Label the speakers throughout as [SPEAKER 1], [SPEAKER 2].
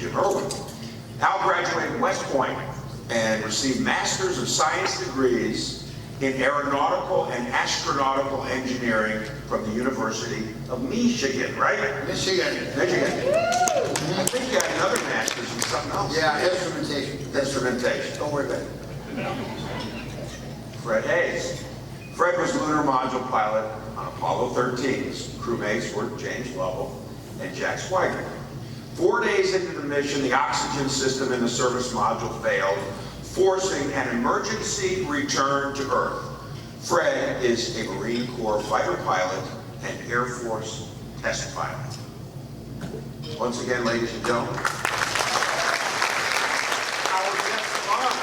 [SPEAKER 1] Jim Irwin. Al graduated West Point and received Masters of Science degrees in Aeronautical and Astronautical Engineering from the University of Michigan, right?
[SPEAKER 2] Michigan.
[SPEAKER 1] Michigan. I think you had another master's in something else.
[SPEAKER 2] Yeah, instrumentation.
[SPEAKER 1] Instrumentation.
[SPEAKER 2] Don't worry about it.
[SPEAKER 1] Fred Hayes. Fred was lunar module pilot on Apollo 13. His crewmates were James Lovell and Jack Swigert. 4 days into the mission, the oxygen system in the service module failed, forcing an emergency return to Earth. Fred is a Marine Corps fighter pilot and Air Force test pilot. Once again, ladies and gentlemen, our guest of honor.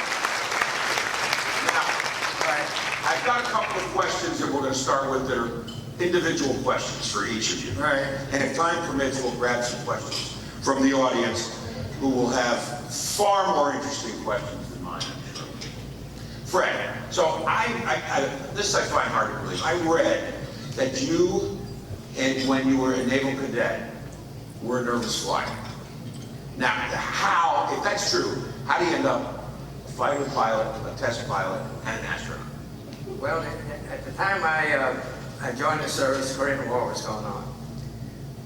[SPEAKER 1] Now, I've got a couple of questions that we're going to start with that are individual questions for each of you.
[SPEAKER 2] All right.
[SPEAKER 1] And if time permits, we'll grab some questions from the audience who will have far more interesting questions than mine, I'm sure. Fred, so this I find hard to believe. I read that you, when you were a naval cadet, were a nervous flyer. Now, how, if that's true, how do you end up a fighter pilot, a test pilot, and an astronaut?
[SPEAKER 3] Well, at the time I joined the service, Korean War was going on.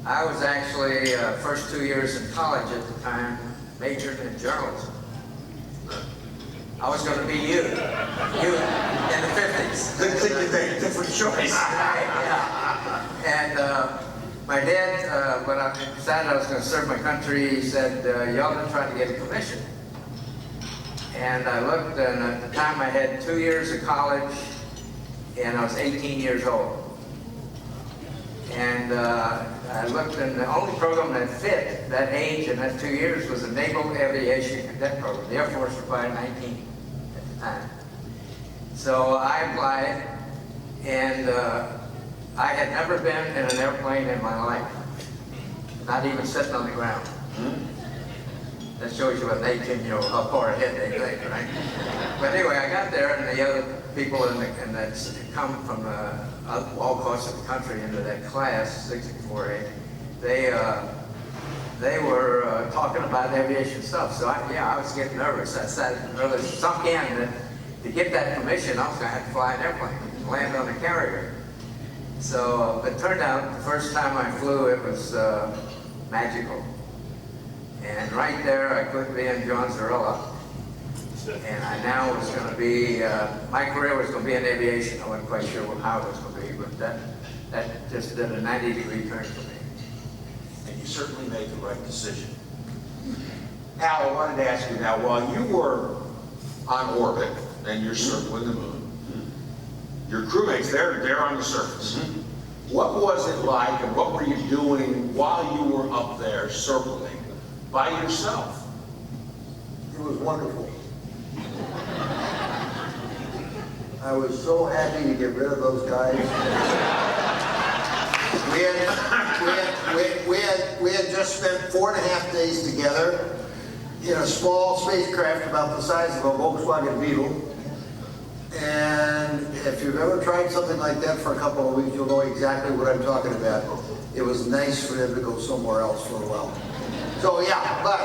[SPEAKER 3] I was actually, first 2 years in college at the time, majored in journalism. I was going to be you in the 50s.
[SPEAKER 1] Didn't think you'd make a different choice.
[SPEAKER 3] Yeah. And my dad, when I decided I was going to serve my country, he said, y'all going to try to get a commission. And I looked, and at the time I had 2 years of college, and I was 18 years old. And I looked, and the only program that fit that age and that 2 years was the Naval Aviation Cadet Program. The Air Force required 19 at the time. So I applied, and I had never been in an airplane in my life, not even sitting on the ground. That shows you an 18-year-old, how far ahead they think, right? But anyway, I got there, and the other people that come from all parts of the country into that class, 64A, they were talking about aviation stuff. So I was getting nervous. I said, really sunk in that to get that commission, I was going to have to fly an airplane and land on a carrier. So it turned out the first time I flew, it was magical. And right there, I couldn't be in John Zarilla. And I now was going to be, my career was going to be in aviation. I wasn't quite sure how it was going to be, but that just did a 90-degree turn for me.
[SPEAKER 1] And you certainly made the right decision. Al, I wanted to ask you now, while you were on orbit and you're circling the moon, your crewmates, they're on the surface. What was it like, and what were you doing while you were up there circling by yourself?
[SPEAKER 2] It was wonderful. I was so happy to get rid of those guys. We had just spent 4.5 days together in a small spacecraft about the size of a Volkswagen Beetle. And if you've ever tried something like that for a couple of weeks, you'll know exactly what I'm talking about. It was nice for them to go somewhere else for a while. So yeah, but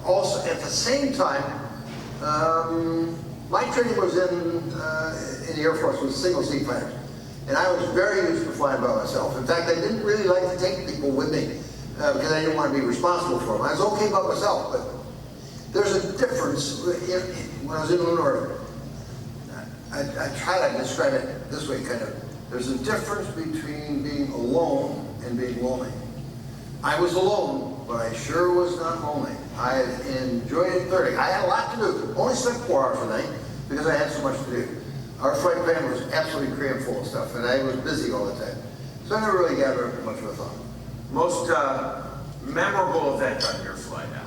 [SPEAKER 2] also at the same time, my training was in the Air Force with single-seat fighters, and I was very used to flying by myself. In fact, I didn't really like to take people with me because I didn't want to be responsible for them. I was okay by myself, but there's a difference. When I was in lunar orbit, I try to describe it this way, kind of. There's a difference between being alone and being lonely. I was alone, but I sure was not lonely. I enjoyed it thoroughly. I had a lot to do. Only slept 4 hours a night because I had so much to do. Our flight plan was absolutely crammed full of stuff, and I was busy all the time. So I never really got very much of a thought.
[SPEAKER 1] Most memorable event on your flight now?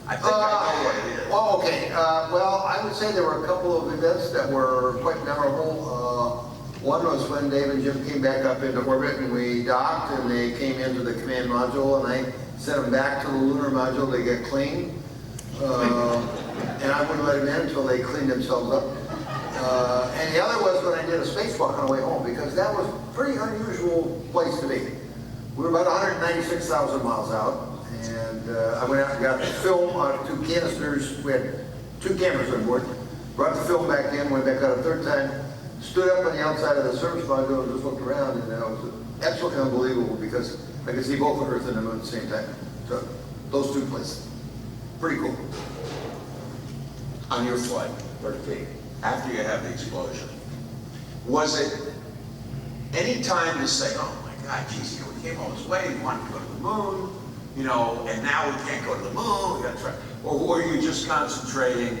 [SPEAKER 1] I think I know what it is.
[SPEAKER 2] Well, okay. Well, I would say there were a couple of events that were quite memorable. One was when Dave and Jim came back up into orbit and we docked and they came into the command module and I sent them back to the lunar module to get clean. And I wouldn't let them in until they cleaned themselves up. And the other was when I did a spacewalk on the way home because that was a pretty unusual place to be. We were about 196,000 miles out And I went out and got the film out of 2 canisters. We had 2 cameras on board. Brought the film back in, went back out a 3rd time, stood up on the outside of the service module and just looked around, and it was absolutely unbelievable because I could see both the Earth and the Moon at the same time. So those 2 places, pretty cool.
[SPEAKER 1] On your flight, after you have the explosion, was it any time to say, oh my God, geez, we came all this way, we wanted to go to the moon, and now we can't go to the moon, we got to try. Or were you just concentrating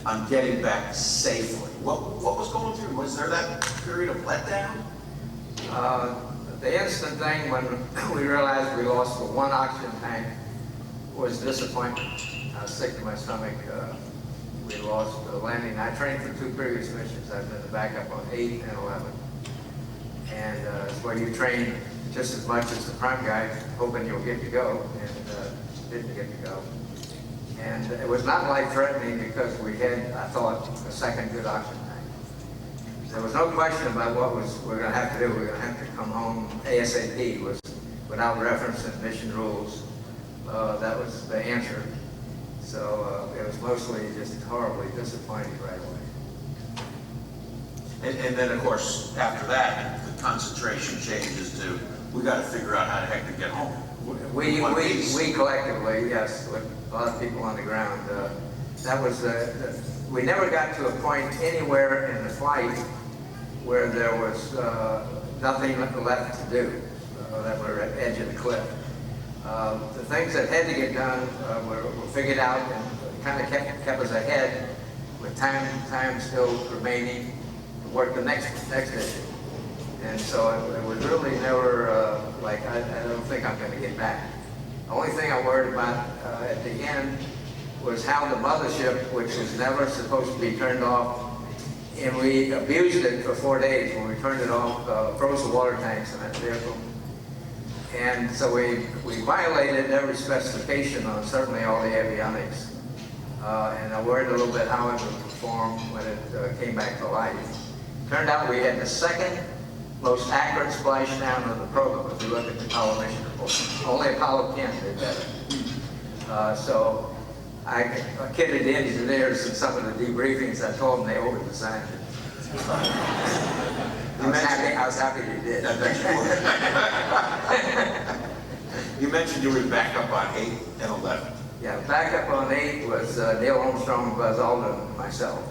[SPEAKER 1] on getting back safely? What was going through? Was there that period of letdown?
[SPEAKER 3] The instant thing when we realized we lost the 1 oxygen tank was disappointment. I was sick to my stomach. We lost the landing. I trained for 2 previous missions. I've been the backup on 8 and 11. And it's where you train just as much as the prime guy, hoping you'll get to go, and didn't get to go. And it was not life-threatening because we had, I thought, a second good oxygen tank. There was no question about what we're going to have to do. We're going to have to come home ASAP. Was without reference in mission rules. That was the answer. So it was mostly just horribly disappointing right away.
[SPEAKER 1] And then, of course, after that, the concentration changes to, we got to figure out how the heck to get home.
[SPEAKER 3] We collectively, yes, with a lot of people on the ground, that was, we never got to a point anywhere in the flight where there was nothing left to do, that we're at the edge of the cliff. The things that had to get done were figured out and kind of kept us ahead with time still remaining to work the next issue. And so it was really never like, I don't think I'm going to get back. The only thing I worried about at the end was how the mothership, which was never supposed to be turned off, and we abused it for 4 days when we turned it off, froze the water tanks in that vehicle. And so we violated every specification on certainly all the avionics. And I worried a little bit how it would perform when it came back to life. Turned out we had the 2nd most accurate splashdown of the program if you look at the Apollo mission report. Only Apollo 10 did better. So I kidded the engineers in some of the debriefings. I told them they over-designed it. I was happy you did.
[SPEAKER 1] You mentioned you were back up on 8 and 11.
[SPEAKER 3] Yeah, back up on 8 was Neil Armstrong, Buzz Aldrin, and myself.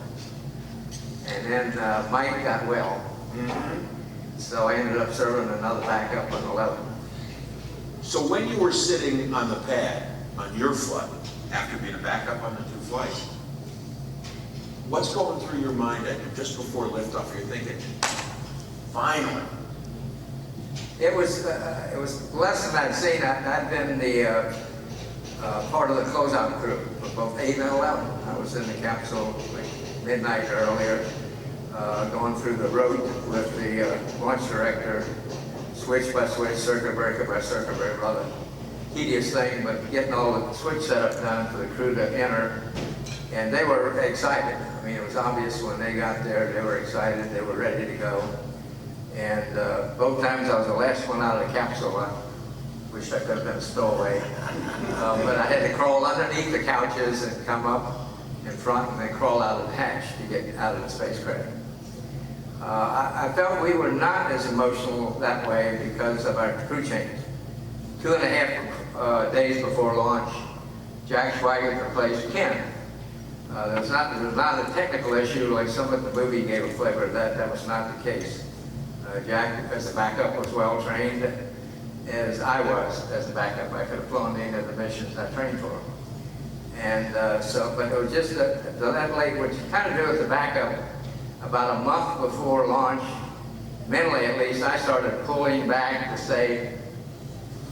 [SPEAKER 3] And then Mike got well. So I ended up serving another backup on 11.
[SPEAKER 1] So when you were sitting on the pad on your flight, after being a backup on the 2 flights, what's going through your mind just before liftoff? You're thinking, finally.
[SPEAKER 3] It was less than I'd seen. I'd been the part of the closeout crew for both 8 and 11. I was in the capsule like midnight earlier, going through the road with the launch director, switch by switch, circuit breaker by circuit breaker, rather tedious thing, but getting all the switch setup done for the crew to enter. And they were excited. I mean, it was obvious when they got there, they were excited, they were ready to go. And both times I was the last one out of the capsule. I wish I could have been a stowaway. But I had to crawl underneath the couches and come up in front and then crawl out of the hatch to get out of the spacecraft. I felt we were not as emotional that way because of our crew change. 2.5 days before launch, Jack Schweiger replaced Ken. There was not a technical issue like some of the movie gave a flavor of that. That was not the case. Jack, as the backup, was well trained, as I was as a backup. I could have flown any of the missions I trained for. And but it was just that late, which kind of do with the backup. About a month before launch, mentally at least, I started pulling back to say,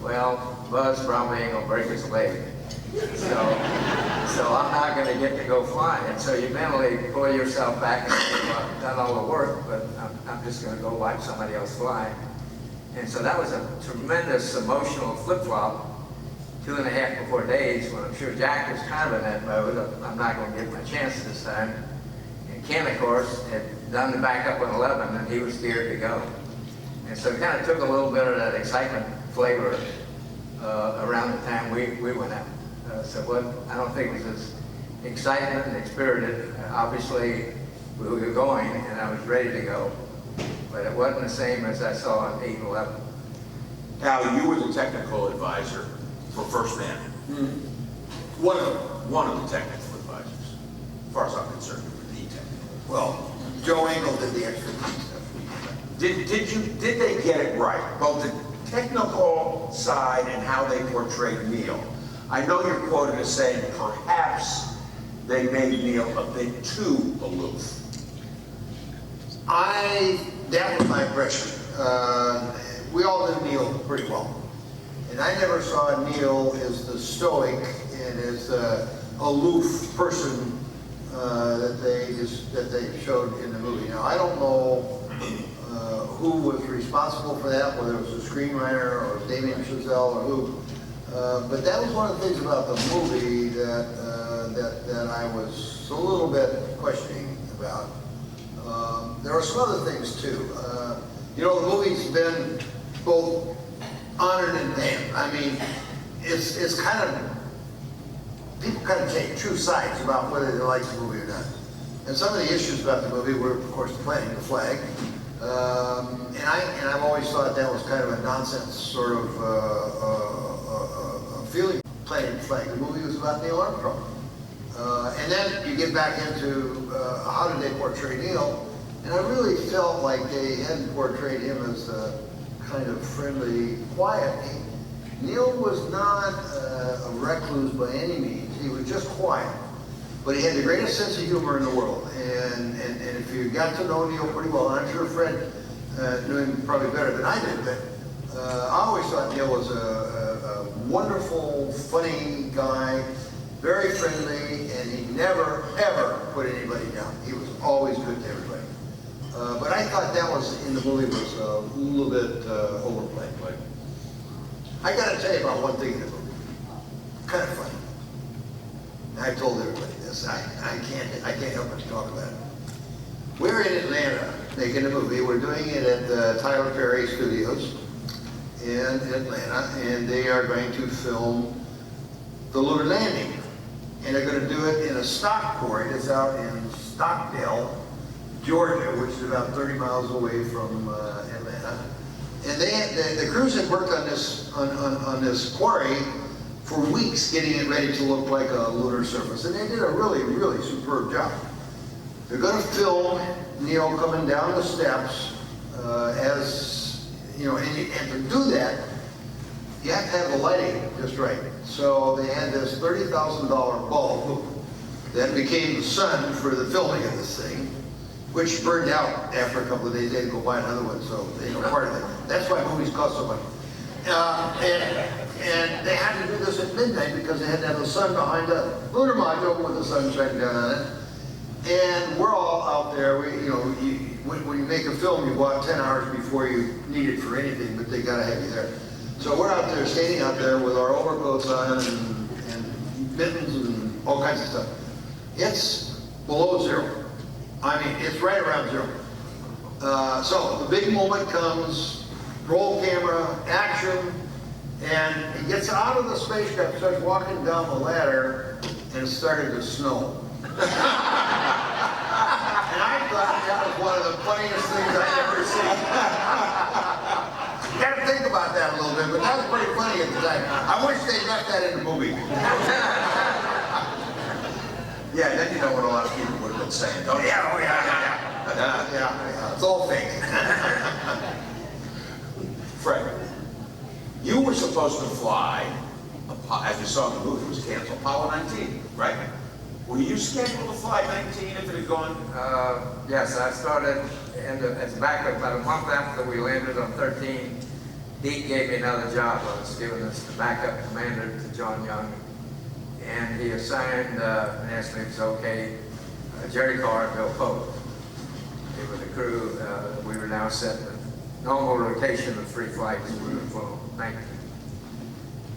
[SPEAKER 3] well, Buzz probably ain't gonna break his leg. So I'm not going to get to go fly. And so you mentally pull yourself back and say, well, I've done all the work, but I'm just going to go watch somebody else fly. And so that was a tremendous emotional flip-flop, 2.5 before days, when I'm sure Jack was kind of in that mode. I'm not going to get my chance this time. And Ken, of course, had done the backup on 11, and he was geared to go. And so it kind of took a little bit of that excitement flavor around the time we went out. So I don't think it was as excitement and spirited. Obviously, we were going, and I was ready to go, but it wasn't the same as I saw on 8/11.
[SPEAKER 1] Al, you were the technical advisor for First Man.
[SPEAKER 2] One of them.
[SPEAKER 1] One of the technical advisors. As far as I'm concerned, you were the technical.
[SPEAKER 2] Well, Joe Engel did the extra stuff.
[SPEAKER 1] Did they get it right? Both the technical side and how they portrayed Neil. I know you're quoted as saying perhaps they made Neil a bit too aloof.
[SPEAKER 2] That was my impression. We all knew Neil pretty well. And I never saw Neil as the stoic and as the aloof person that they showed in the movie. Now, I don't know who was responsible for that, whether it was the screenwriter or Damien Chazelle or who. But that was one of the things about the movie that I was a little bit questioning about. There are some other things too. You know, the movie's been both honored and damned. I mean, it's kind of, people kind of take two sides about whether they like the movie or not. And some of the issues about the movie were, of course, planting the flag. And I've always thought that was kind of a nonsense sort of feeling, planting the flag. The movie was about Neil Armstrong. And then you get back into how did they portray Neil, and I really felt like they hadn't portrayed him as a kind of friendly, quiet. Neil was not a recluse by any means. He was just quiet. But he had the greatest sense of humor in the world. And if you got to know Neil pretty well, and I'm sure Fred knew him probably better than I did, but I always thought Neil was a wonderful, funny guy, very friendly, and he never, ever put anybody down. He was always good to everybody. But I thought that was, in the movie, was a little bit overplayed. I gotta tell you about one thing in the movie. Kind of funny. I've told everybody this. I can't help but talk about it. We're in Atlanta making a movie. We're doing it at the Tyler Perry Studios in Atlanta, and they are going to film the lunar landing. And they're going to do it in a stock quarry that's out in Stockdale, Georgia, which is about 30 miles away from Atlanta. And the crews had worked on this quarry for weeks, getting it ready to look like a lunar surface. And they did a really, really superb job. They're going to film Neil coming down the steps as, you know, and to do that, you have to have the lighting just right. So they had this $30,000 bulb that became the sun for the filming of this thing, which burned out after a couple of days. They had to go buy another one, so you know, part of it. That's why movies cost so much. And they had to do this at midnight because they had to have the sun behind the lunar module with the sun shining down on it. And we're all out there. When you make a film, you go out 10 hours before you need it for anything, but they gotta have you there. So we're out there, standing out there with our overcoats on and mittens and all kinds of stuff. It's below zero. I mean, it's right around zero. So the big moment comes, roll camera, action, and he gets out of the spacecraft, starts walking down the ladder, and it started to snow. And I thought that was one of the funniest things I've ever seen. You gotta think about that a little bit, but that was pretty funny at the time. I wish they left that in the movie.
[SPEAKER 1] Yeah, then you know what a lot of people would have been saying, don't you?
[SPEAKER 2] Yeah, oh yeah. It's all fake.
[SPEAKER 1] Fred, you were supposed to fly, as you saw in the movie, it was canceled, Apollo 19, right? Were you scheduled to fly 19 if it had gone?
[SPEAKER 3] Yes, I started as a backup about a month after we landed on 13. Deke gave me another job. I was given as the backup commander to John Young. And he assigned and asked me if it was okay, Jerry Carr and Bill Pope. They were the crew. We were now set in normal rotation of 3 flights. We were flown 19.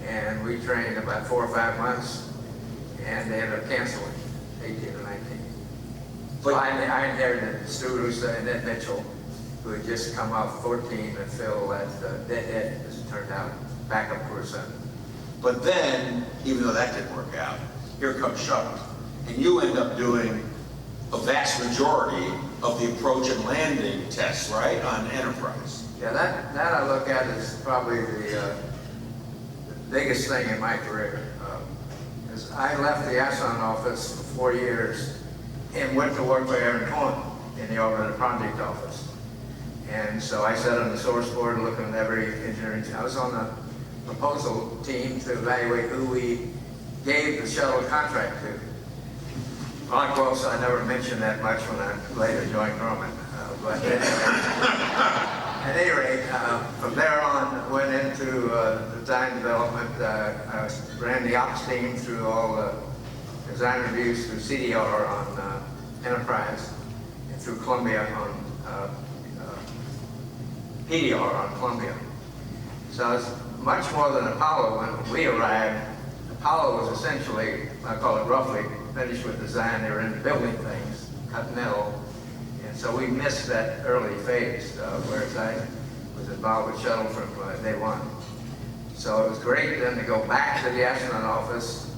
[SPEAKER 3] And we trained about 4 or 5 months, and they ended up canceling 18 or 19. But I inherited Stu Russo and Ed Mitchell, who had just come off 14 and Phil at dead, as it turned out, backup crew 7.
[SPEAKER 1] But then, even though that didn't work out, here comes shuttle. And you end up doing a vast majority of the approach and landing tests, right, on Enterprise.
[SPEAKER 3] Yeah, that I look at as probably the biggest thing in my career. Because I left the astronaut office for 4 years and went to work for Aaron Cohen in the Alfred project office. And so I sat on the source board looking at every engineering. I was on the proposal team to evaluate who we gave the shuttle contract to. Ron Gross, I never mentioned that much when I later joined Grumman. But at any rate, from there on, went into design development. I ran the ops team through all the design reviews through CDR on Enterprise and through Columbia on PDR on Columbia. So it's much more than Apollo. When we arrived, Apollo was essentially, I call it roughly, finished with design. They were into building things, cut metal. And so we missed that early phase, whereas I was involved with shuttle from day one. So it was great then to go back to the astronaut office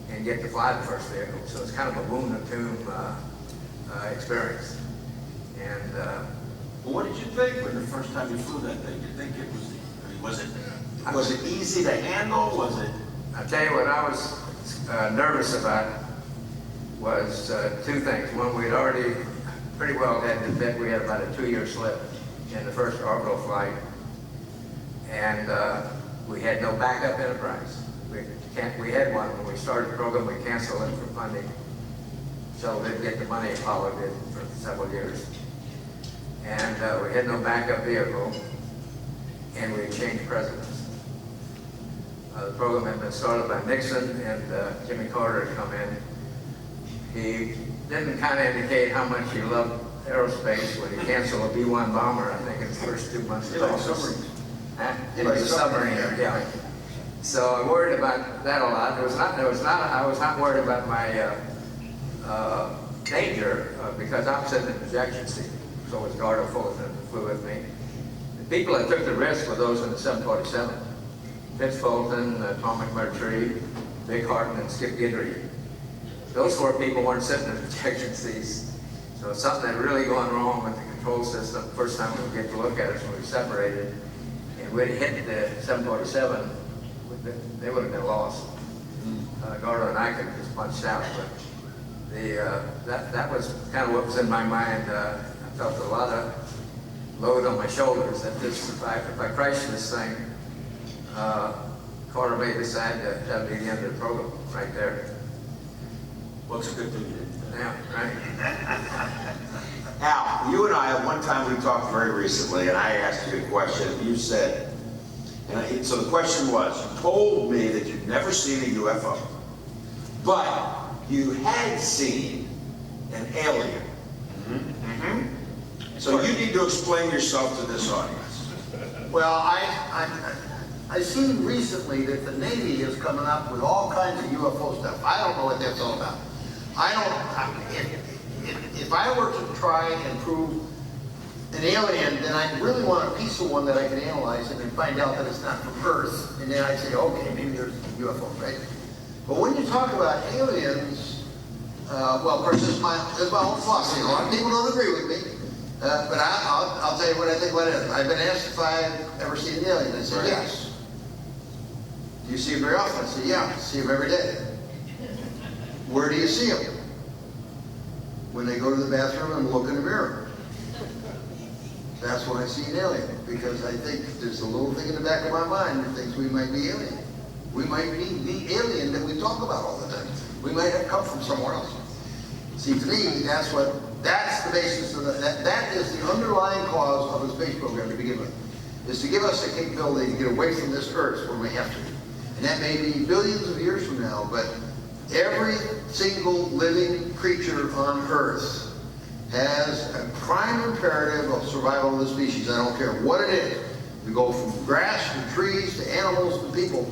[SPEAKER 3] and get to fly the first vehicle. So it's kind of a boom and tomb experience. And
[SPEAKER 1] Well, what did you think when the first time you flew that thing? Did you think it was, was it easy to handle? Was it?
[SPEAKER 3] I'll tell you what I was nervous about was two things. One, we'd already pretty well had to admit we had about a 2-year slip in the first orbital flight. And we had no backup Enterprise. We had one when we started the program, we canceled it for funding. So didn't get the money Apollo did for several years. And we had no backup vehicle, and we had changed presidents. The program had been started by Nixon, and Jimmy Carter had come in. He didn't kind of indicate how much he loved aerospace when he canceled a B-1 bomber, I think, in his first 2 months of office. It was a submarine, yeah. So I worried about that a lot. I was not worried about my danger because I'm sitting in the ejection seat. So was Gardo Fullerton, who flew with me. The people that took the risk were those in the 747. Fitz Fulton, Tom McMurtry, Vic Harton, and Skip Guidry. Those 4 people weren't sitting in the ejection seats. So something had really gone wrong with the control system. First time we would get to look at it when we separated. And we'd hit the 747, they would have been lost. Gardo and I could have just punched out. But that was kind of what was in my mind. I felt a lot of load on my shoulders that if I crashed this thing, Carter may decide that that'd be the end of the program right there.
[SPEAKER 1] Well, it's a good thing you didn't.
[SPEAKER 3] Yeah, right.
[SPEAKER 1] Al, you and I, at one time, we talked very recently, and I asked you a question, and you said, so the question was, you told me that you'd never seen a UFO, but you had seen an alien. So you need to explain yourself to this audience.
[SPEAKER 2] Well, I seen recently that the Navy is coming up with all kinds of UFO stuff. I don't know what that's all about. If I were to try and prove an alien, then I'd really want a piece of one that I can analyze and then find out that it's not from Earth. And then I'd say, okay, maybe there's a UFO, right? But when you talk about aliens, well, of course, this is my own philosophy. A lot of people don't agree with me. But I'll tell you what I think about it. I've been asked if I've ever seen an alien. I said, yes. Do you see them very often? I said, yeah, I see them every day. Where do you see them? When they go to the bathroom and look in the mirror. That's when I see an alien. Because I think there's a little thing in the back of my mind that thinks we might be alien. We might be the alien that we talk about all the time. We might have come from somewhere else. See, to me, that's the basis of that is the underlying cause of the space program to begin with, is to give us the capability to get away from this Earth when we have to. And that may be billions of years from now, but every single living creature on Earth has a prime imperative of survival of the species. I don't care what it is. We go from grass to trees to animals to people.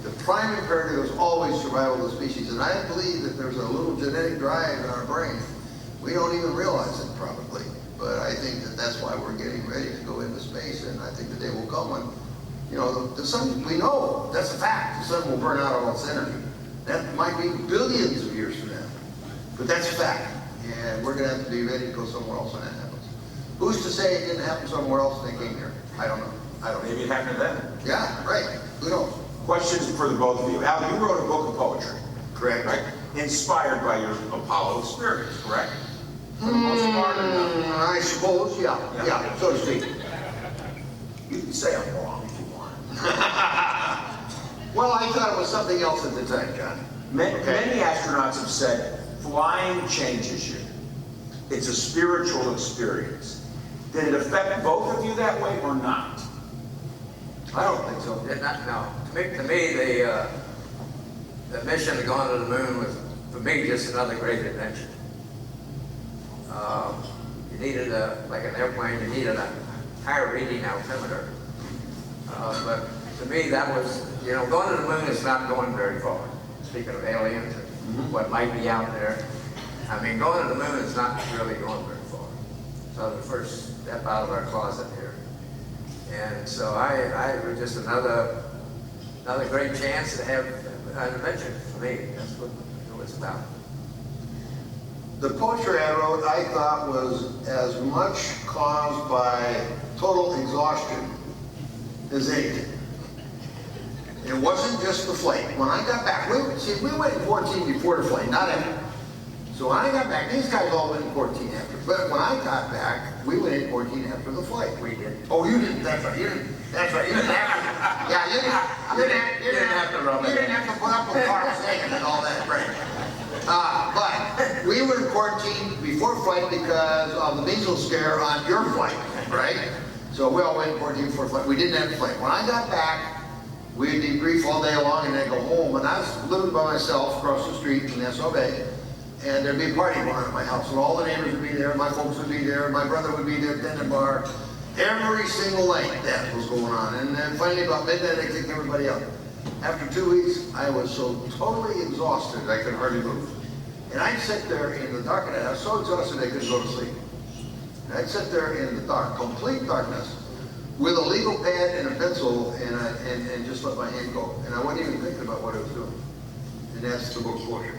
[SPEAKER 2] The prime imperative is always survival of the species. And I believe that there's a little genetic drive in our brain. We don't even realize it probably. But I think that that's why we're getting ready to go into space. And I think the day will come when You know, the sun, we know, that's a fact, the sun will burn out all its energy. That might be billions of years from now, but that's a fact. And we're gonna have to be ready to go somewhere else when that happens. Who's to say it didn't happen somewhere else and they came here? I don't know. I don't know.
[SPEAKER 1] Maybe it happened to them.
[SPEAKER 2] Yeah, right. Who knows?
[SPEAKER 1] Questions for the both of you. Al, you wrote a book of poetry,
[SPEAKER 2] Correct.
[SPEAKER 1] right? Inspired by your Apollo experience, correct? For the most part, or no?
[SPEAKER 2] I suppose, yeah, yeah, so to speak.
[SPEAKER 1] You can say I'm wrong if you want.
[SPEAKER 2] Well, I thought it was something else at the time, John.
[SPEAKER 1] Many astronauts have said, flying changes you. It's a spiritual experience. Did it affect both of you that way or not?
[SPEAKER 2] I don't think so.
[SPEAKER 3] Did not, no. To me, the mission to go to the moon was, for me, just another great adventure. You needed like an airplane, you needed a higher reading altimeter. But to me, that was, you know, going to the moon is not going very far. Speaking of aliens and what might be out there, I mean, going to the moon is not really going very far. So the first step out of our closet here. And so it was just another great chance to have an adventure for me. That's what it was about.
[SPEAKER 2] The poetry I wrote, I thought, was as much caused by total exhaustion as anything. It wasn't just the flight. When I got back, we went in quarantine before the flight, not after. So when I got back, these guys all went in quarantine after. But when I got back, we went in quarantine after the flight.
[SPEAKER 3] We did.
[SPEAKER 2] Oh, you didn't. That's right. You didn't. That's right. You didn't have to. Yeah, you didn't have to rub it. You didn't have to put up with Carl Sagan and all that, right? But we were in quarantine before flight because of the measles scare on your flight, right? So we all went in quarantine before flight. We didn't have a flight. When I got back, we'd debrief all day long and then go home. And I was living by myself across the street in Nassau Bay. And there'd be a party going on at my house. And all the neighbors would be there, my folks would be there, my brother would be there, dinner bar. Every single night that was going on. And then finally about midnight, I kicked everybody out. After 2 weeks, I was so totally exhausted, I could hardly move. And I'd sit there in the dark, and I was so exhausted I couldn't go to sleep. And I'd sit there in the dark, complete darkness, with a legal pad and a pencil, and just let my hand go. And I wasn't even thinking about what I was doing. And that's the book poetry.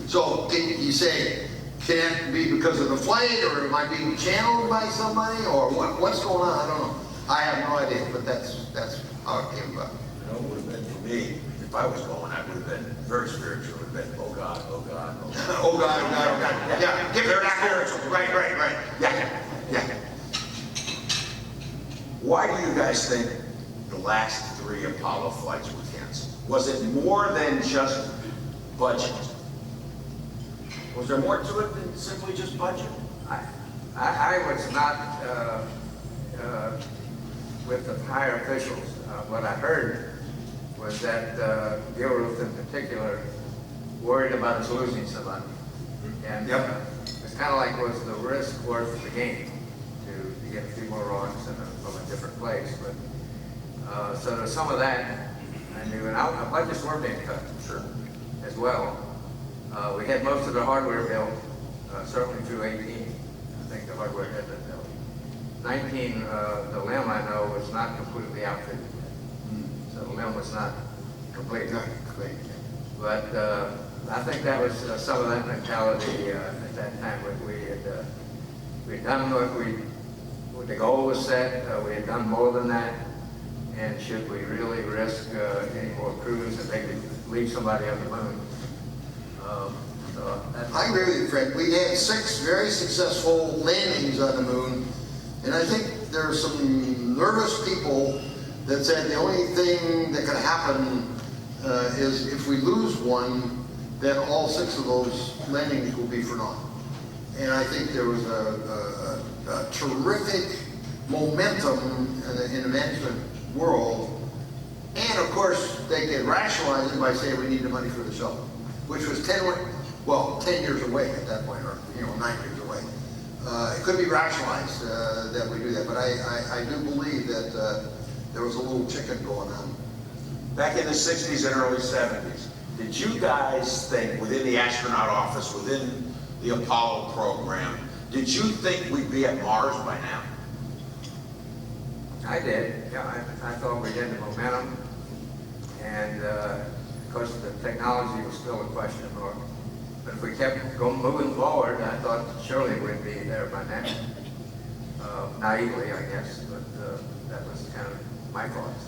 [SPEAKER 2] So, can you say, can it be because of the flight, or am I being channeled by somebody, or what's going on? I don't know. I have no idea, but that's how it came about.
[SPEAKER 1] You know, it would have been for me, if I was going, I would have been very spiritual. It would have been, oh God, oh God, oh God.
[SPEAKER 2] Oh God, oh God, oh God. Yeah, give it that spiritual. Right. Yeah.
[SPEAKER 1] Why do you guys think the last 3 Apollo flights were canceled? Was it more than just budget? Was there more to it than simply just budget?
[SPEAKER 3] I was not with the higher officials. What I heard was that Gilruth in particular worried about us losing somebody. And it's kind of like, was the risk worth the gain to get a few more rocks from a different place? But so there's some of that I knew, and our budgets were being cut, sure, as well. We had most of the hardware built, certainly through 18. I think the hardware had been built. 19, the limb I know was not completely outfitted yet. So the limb was not complete. But I think that was some of that mentality at that time. We'd done what the goal was set. We had done more than that. And should we really risk any more crews that they could leave somebody on the moon?
[SPEAKER 2] I agree with you, Fred. We had 6 very successful landings on the moon, and I think there are some nervous people that said the only thing that could happen is if we lose one, then all 6 of those landings will be for naught. And I think there was a terrific momentum in the management world, and of course they could rationalize it by saying we need the money for the shuttle, which was 10 years away at that point, or 9 years away. It could be rationalized that we do that, but I do believe that there was a little chicken going on.
[SPEAKER 1] Back in the 60s and early 70s, did you guys think, within the astronaut office, within the Apollo program, did you think we'd be at Mars by now?
[SPEAKER 3] I did. Yeah, I thought we had the momentum, and of course the technology was still a question mark. But if we kept moving forward, I thought surely we'd be there by now. Naively, I guess, but that was kind of my thoughts.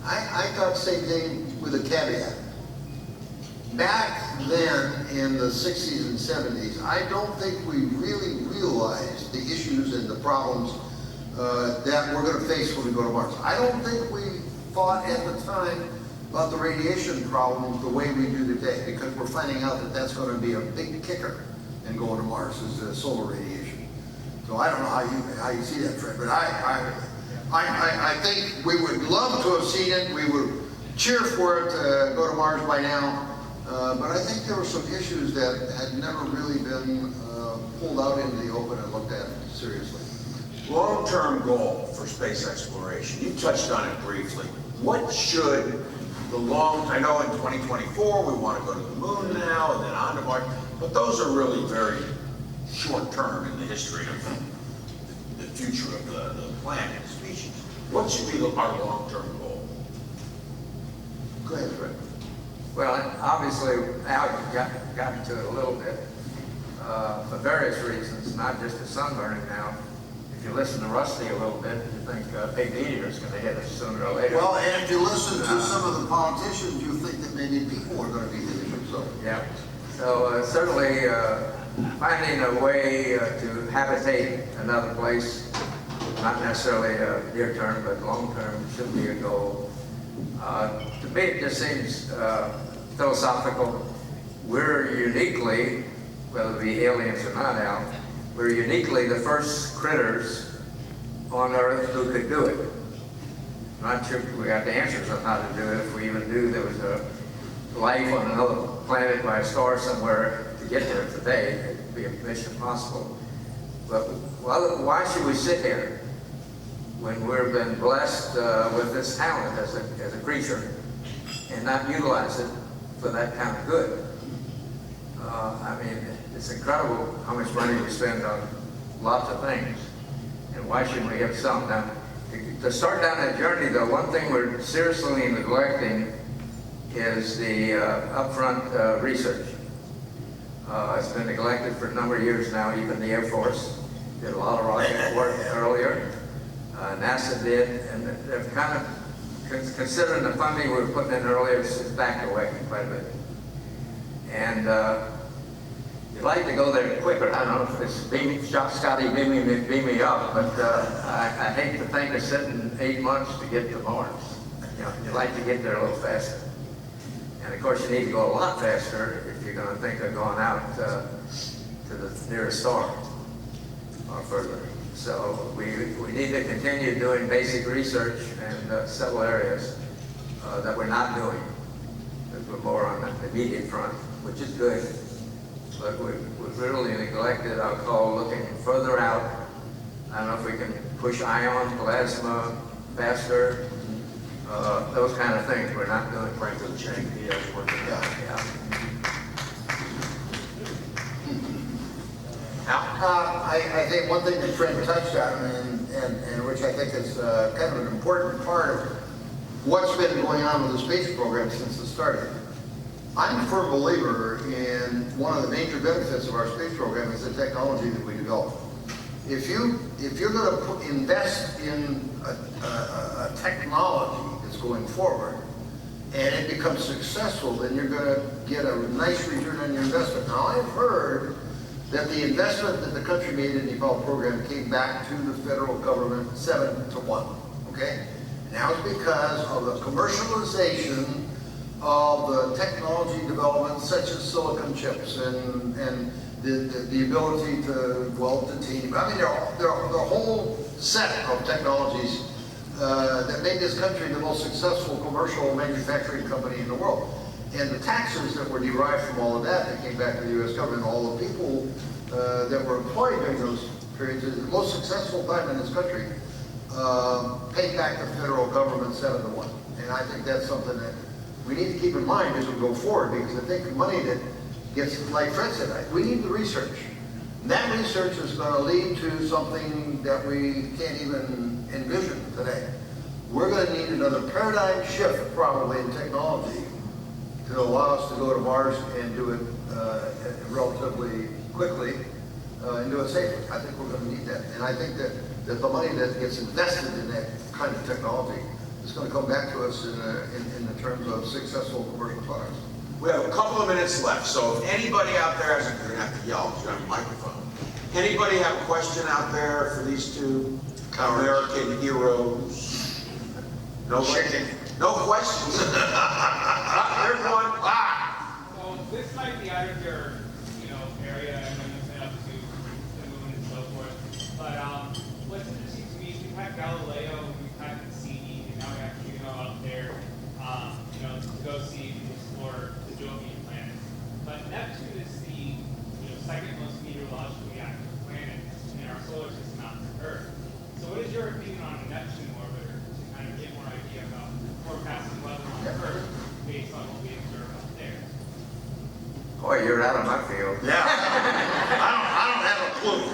[SPEAKER 2] I thought the same thing with a caveat. Back then in the 60s and 70s, I don't think we really realized the issues and the problems that we're going to face when we go to Mars. I don't think we thought at the time about the radiation problem the way we do today, because we're finding out that that's going to be a big kicker in going to Mars, is the solar radiation. So I don't know how you see that, Fred, but I think we would love to have seen it. We would cheer for it to go to Mars by now. But I think there were some issues that had never really been pulled out into the open and looked at seriously.
[SPEAKER 1] Long-term goal for space exploration. You touched on it briefly. What should I know in 2024 we want to go to the moon now and then on to Mars, but those are really very short-term in the history of the future of the planet, the species. What should be our long-term goal?
[SPEAKER 2] Go ahead, Fred.
[SPEAKER 3] Well, obviously, now you've gotten to it a little bit, for various reasons, not just the sun burning now. If you listen to Rusty a little bit, you think a big meteor is going to hit us sooner or later.
[SPEAKER 2] Well, and if you listen to some of the politicians, you think that maybe people are going to be the issue. So
[SPEAKER 3] yeah. So certainly finding a way to habitate another place, not necessarily near term, but long term, should be a goal. To me, it just seems philosophical. We're uniquely, whether it be aliens or not, Al, we're uniquely the first critters on Earth who could do it. I'm not sure if we got the answers on how to do it. If we even knew there was a life on another planet by a star somewhere to get there today, it'd be a mission impossible. But why should we sit here when we've been blessed with this talent as a creature and not utilize it for that kind of good? I mean, it's incredible how much money we spend on lots of things, and why shouldn't we have some? Now, to start down that journey, though, one thing we're seriously neglecting is the upfront research. It's been neglected for a number of years now. Even the Air Force did a lot of rocket work earlier. NASA did, and they've kind of, considering the funding we were putting in earlier, it's backed away quite a bit. And you'd like to go there quicker. I don't know if it's Scotty beaming me up, but I hate to think of sitting 8 months to get to Mars. You know, you'd like to get there a little faster. And of course, you need to go a lot faster if you're going to think of going out to the nearest star or further. So we need to continue doing basic research in several areas that we're not doing. Because we're more on the immediate front, which is good. But we've really neglected, I'll call, looking further out. I don't know if we can push ion, plasma faster, those kind of things we're not doing.
[SPEAKER 1] Franklin Chang, he has working out.
[SPEAKER 3] Yeah.
[SPEAKER 2] I think one thing that Fred touched on, and which I think is kind of an important part of what's been going on with the space program since it started. I'm a firm believer in one of the major benefits of our space program is the technology that we develop. If you're going to invest in a technology that's going forward, and it becomes successful, then you're going to get a nice return on your investment. Now, I've heard that the investment that the country made in the Apollo program came back to the federal government 7-1, okay? Now it's because of the commercialization of the technology development, such as silicon chips and the ability to weld titanium. I mean, there are a whole set of technologies that made this country the most successful commercial manufacturing company in the world. And the taxes that were derived from all of that came back to the U.S. government. All the people that were employed during those periods, the most successful time in this country, paid back the federal government 7-1. And I think that's something that we need to keep in mind as we go forward, because I think the money that gets, like Fred said, we need the research. And that research is going to lead to something that we can't even envision today. We're going to need another paradigm shift probably in technology to allow us to go to Mars and do it relatively quickly and do it safely. I think we're going to need that. And I think that the money that gets invested in that kind of technology is going to come back to us in the terms of successful commercial products.
[SPEAKER 1] We have a couple of minutes left, so if anybody out there has, you're going to have to yell, you have a microphone. Anybody have a question out there for these two American heroes? No question. No questions. There's one.
[SPEAKER 4] So this might be out of your, area, and then it's up to the moon and so forth. But what's interesting to me is we've had Galileo, we've had Cassini, and now we actually go out there, to go see and explore the Jovian planets. But Neptune is the second most meteorologically active planet in our solar system after Earth. So what is your opinion on a Neptune orbiter to kind of get more idea about forecasting weather on Earth based on what we observe out there?
[SPEAKER 3] Boy, you're out of my field.
[SPEAKER 2] Yeah. I don't have a clue.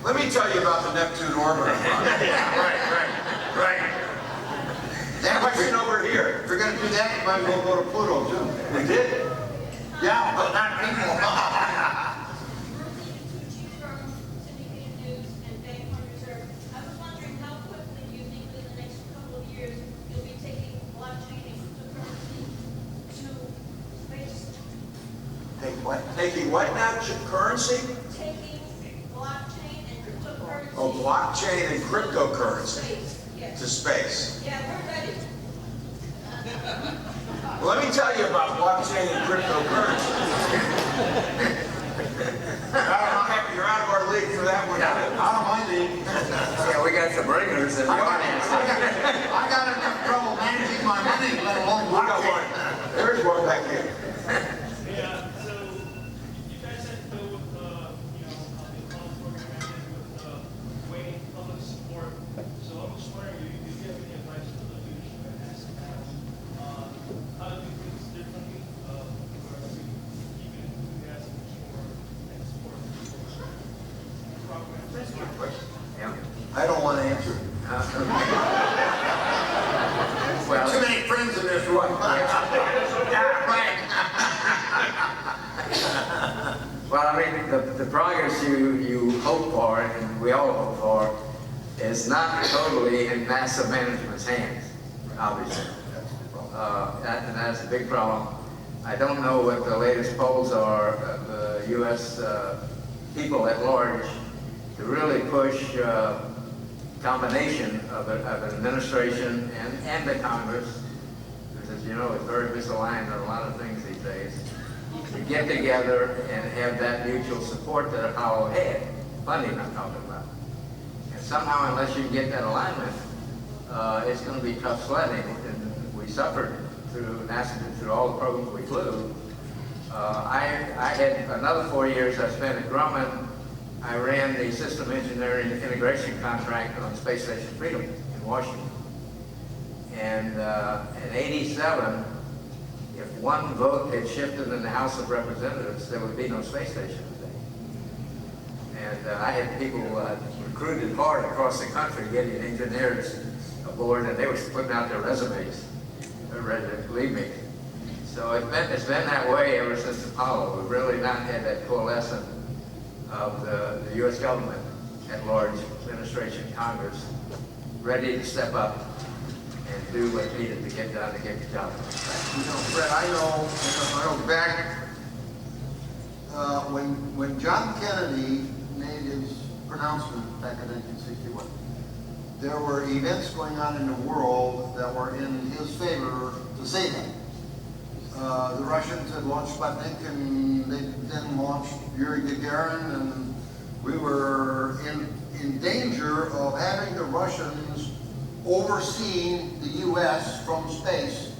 [SPEAKER 1] Let me tell you about the Neptune orbiter.
[SPEAKER 2] Yeah, right. That
[SPEAKER 1] Question over here.
[SPEAKER 2] If you're going to do that, you might as well go to Pluto too.
[SPEAKER 1] We did.
[SPEAKER 2] Yeah, but not people.
[SPEAKER 5] Syndicated news and Bank on Reserve. I was wondering how quickly do you think within the next couple of years you'll be taking blockchain and cryptocurrency to space?
[SPEAKER 2] Take what?
[SPEAKER 1] Taking what now? Currency?
[SPEAKER 5] Taking blockchain and cryptocurrency.
[SPEAKER 1] Oh, blockchain and cryptocurrency
[SPEAKER 5] Space, yes.
[SPEAKER 1] to space.
[SPEAKER 5] Yeah, we're ready.
[SPEAKER 1] Well, let me tell you about blockchain and cryptocurrency. You're out of our league for that one.
[SPEAKER 2] Out of my league.
[SPEAKER 3] Yeah, we got some ringers in the audience.
[SPEAKER 2] I got enough trouble managing my money, let alone
[SPEAKER 1] We got one. There's one back here.
[SPEAKER 4] Yeah, so you guys had to go with the college program and with waiting public support. So I'm just wondering, do you have any advice for the leadership at Astronaut? How do you do things differently? Or to keep it enthusiastic for and support the program?
[SPEAKER 1] That's a good question.
[SPEAKER 3] Yeah.
[SPEAKER 2] I don't want to answer.
[SPEAKER 3] Well,
[SPEAKER 2] Too many friends in this room.
[SPEAKER 3] Well, I mean, the progress you hope for, and we all hope for, is not totally in NASA management's hands, obviously. And that's a big problem. I don't know what the latest polls are of the U.S. People at large to really push combination of an administration and the Congress, because as you know, it's very misaligned on a lot of things these days, to get together and have that mutual support that Apollo had. Funding I'm talking about. And somehow, unless you get that alignment, it's going to be tough sledding. And we suffered through NASA, through all the programs we flew. I had another 4 years I spent at Grumman. I ran the system engineering integration contract on Space Station Freedom in Washington. And in '87, if one vote had shifted in the House of Representatives, there would be no space station today. And I had people recruited hard across the country getting engineers aboard, and they were putting out their resumes. They're ready to leave me. So it's been that way ever since Apollo. We've really not had that coalescence of the U.S. government at large, administration, Congress, ready to step up and do what's needed to get done to get the job done.
[SPEAKER 2] Fred, I know back when John Kennedy made his pronouncement back in 1961, there were events going on in the world that were in his favor to say that. The Russians had launched Sputnik, and they then launched Yuri Gagarin, and we were in danger of having the Russians overseeing the U.S. from space,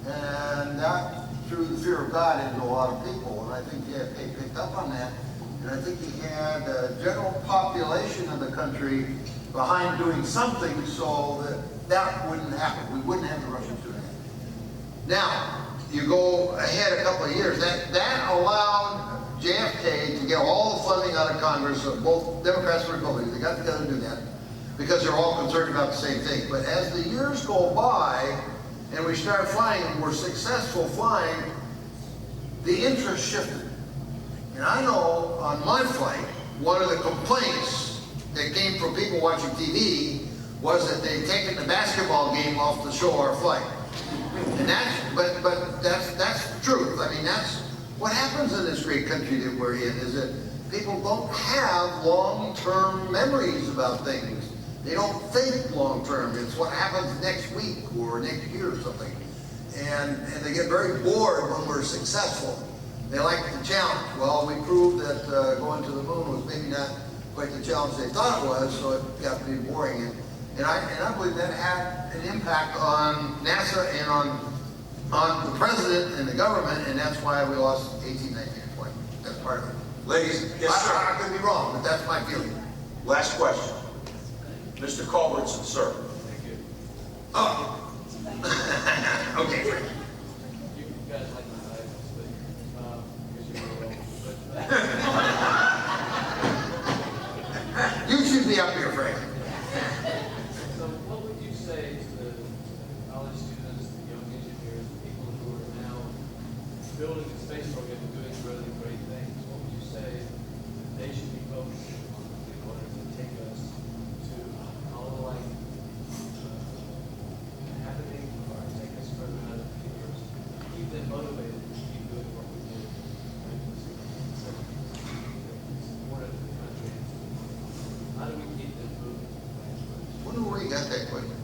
[SPEAKER 2] and that threw the fear of God into a lot of people, and I think they picked up on that, and I think he had a general population of the country behind doing something so that wouldn't happen. We wouldn't have the Russians doing that. Now, you go ahead a couple of years, that allowed JFK to get all the funding out of Congress, of both Democrats and Republicans. They got together to do that because they're all concerned about the same thing. But as the years go by and we start flying and we're successful flying, the interest shifted. And I know on my flight, one of the complaints that came from people watching TV was that they'd taken the basketball game off the show our flight. And that's the truth. I mean, that's what happens in this great country that we're in, is that people don't have long-term memories about things. They don't think long-term. It's what happens next week or next year or something. And they get very bored when we're successful. They like the challenge. Well, we proved that going to the moon was maybe not quite the challenge they thought it was, so it got to be boring. And I believe that had an impact on NASA and on the president and the government, and that's why we lost 18, 19, and 20. That's part of it.
[SPEAKER 1] Ladies, yes, sir.
[SPEAKER 2] I could be wrong, but that's my feeling.
[SPEAKER 1] Last question. Mr. Culbertson, sir.
[SPEAKER 6] Thank you.
[SPEAKER 2] Oh. Okay.
[SPEAKER 6] You guys like my eyes, but because you're old.
[SPEAKER 2] You should be up here, Frank.
[SPEAKER 6] So what would you say to the college students, the young engineers, the people who are now building the space program and doing really great things? What would you say they should be focusing on in order to take us to our life happening or take us further out of the universe? Keep them motivated to keep doing what we do. Support of the country. How do we keep them moving?
[SPEAKER 2] Wonder where you got that question.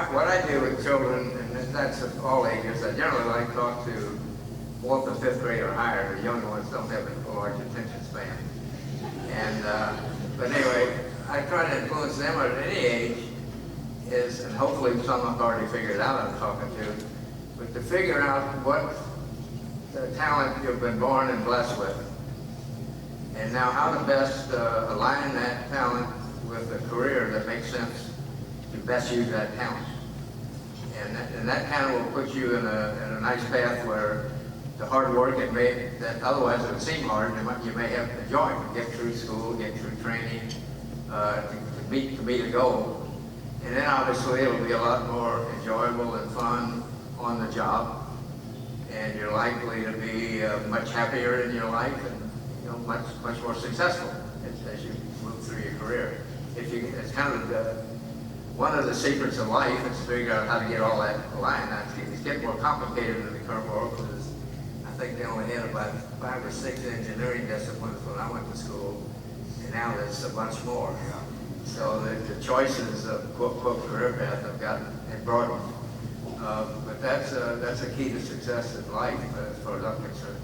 [SPEAKER 3] What I do with children, and that's of all ages, I generally like to talk to 4th or 5th grade or higher. The younger ones don't have a large attention span. And, but anyway, I try to influence them at any age is, and hopefully some have already figured out I'm talking to, but to figure out what the talent you've been born and blessed with. And now how to best align that talent with a career that makes sense to best use that talent. And that kind of will put you in a nice path where the hard work that otherwise it would seem hard, you may have to enjoy it. Get through school, get through training, to meet a goal. And then obviously it'll be a lot more enjoyable and fun on the job. And you're likely to be much happier in your life and much more successful as you move through your career. It's kind of one of the secrets of life is to figure out how to get all that aligned. It's getting more complicated in the current world because I think they only had about 5 or 6 engineering disciplines when I went to school, and now there's a bunch more. So the choices of quote career path have gotten broadened. But that's a key to success in life as far as I'm concerned.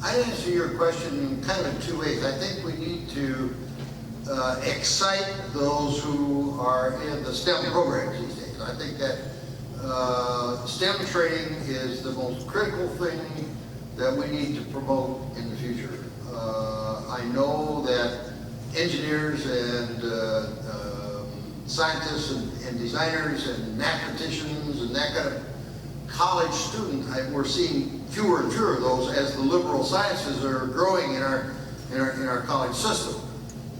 [SPEAKER 2] I'd answer your question kind of in 2 ways. I think we need to excite those who are in the STEM programs these days. I think that STEM training is the most critical thing that we need to promote in the future. I know that engineers and scientists and designers and mathematicians and that kind of college student, we're seeing fewer and fewer of those as the liberal sciences are growing in our college system.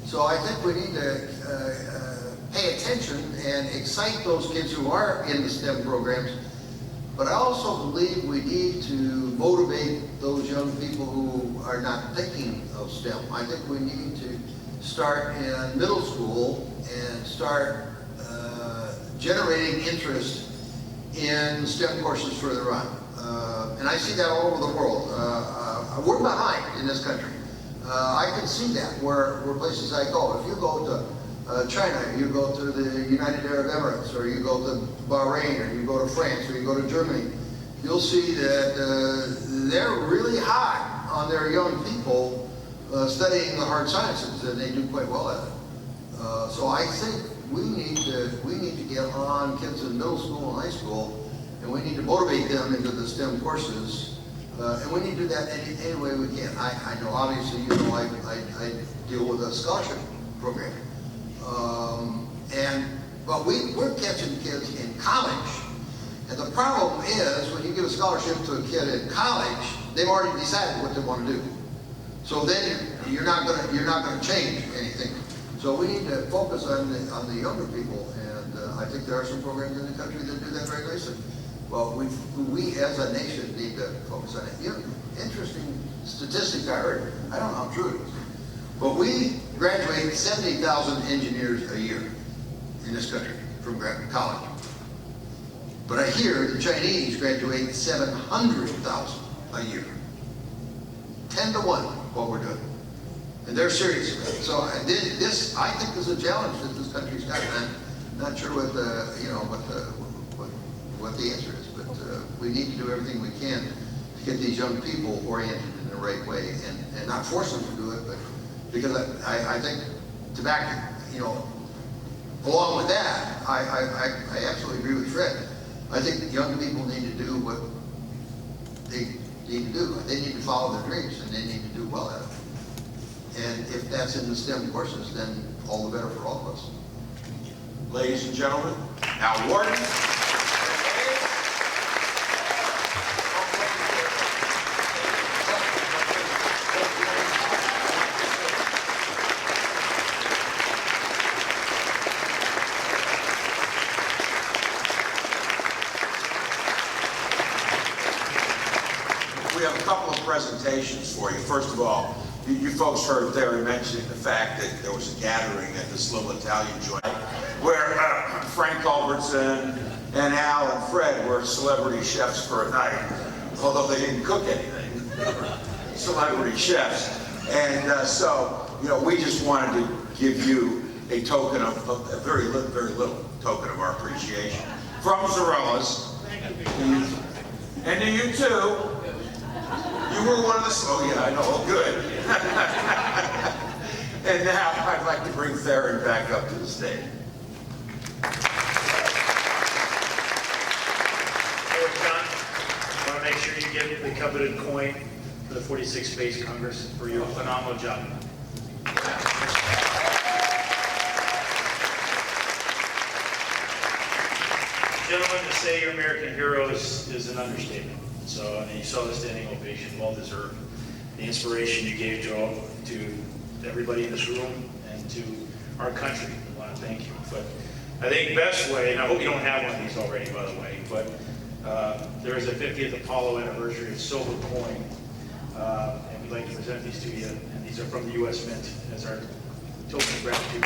[SPEAKER 2] So I think we need to pay attention and excite those kids who are in the STEM programs. But I also believe we need to motivate those young people who are not thinking of STEM. I think we need to start in middle school and start generating interest in STEM courses further on. And I see that all over the world. We're behind in this country. I can see that where places I go. If you go to China, you go to the United Arab Emirates, or you go to Bahrain, or you go to France, or you go to Germany, you'll see that they're really hot on their young people studying the hard sciences, and they do quite well at it. So I think we need to get on kids in middle school and high school, and we need to motivate them into the STEM courses. And we need to do that any way we can. I know, obviously, you know, I deal with a scholarship program. But we're catching kids in college And the problem is, when you give a scholarship to a kid in college, they've already decided what they want to do. So then you're not gonna change anything. So we need to focus on the younger people, and I think there are some programs in the country that do that very nicely. Well, we as a nation need to focus on it. You know, interesting statistic I heard. I don't know how true it is, but we graduate 70,000 engineers a year in this country from college. But I hear the Chinese graduate 700,000 a year. 10 to 1, what we're doing. And they're serious about it. So this, I think, is a challenge that this country's got. And I'm not sure what what the answer is, but we need to do everything we can to get these young people oriented in the right way, and not force them to do it, but because I think to back, along with that, I absolutely agree with Fred. I think young people need to do what they need to do. They need to follow their dreams, and they need to do well at it. And if that's in the STEM courses, then all the better for all of us.
[SPEAKER 1] Ladies and gentlemen, now Worden. We have a couple of presentations for you. First of all, you folks heard Terry mentioning the fact that there was a gathering at this little Italian joint where Frank Culbertson and Al and Fred were celebrity chefs for a night, although they didn't cook anything. Celebrity chefs. And so, we just wanted to give you a token of a very little token of our appreciation from Zarellas. And to you too. You were one of the, oh yeah, I know, good. And now I'd like to bring Theron back up to the stage.
[SPEAKER 7] Before it's done, I want to make sure you get the coveted coin for the 46th Space Congress for your phenomenal job. Gentlemen, to say you're American heroes is an understatement. So, and you saw the standing ovation, well deserved. The inspiration you gave, Joe, to everybody in this room and to our country. I want to thank you. But I think best way, and I hope you don't have one of these already, by the way, but there is a 50th Apollo anniversary of silver coin, and we'd like to present these to you. And these are from the U.S. Mint as our token of gratitude.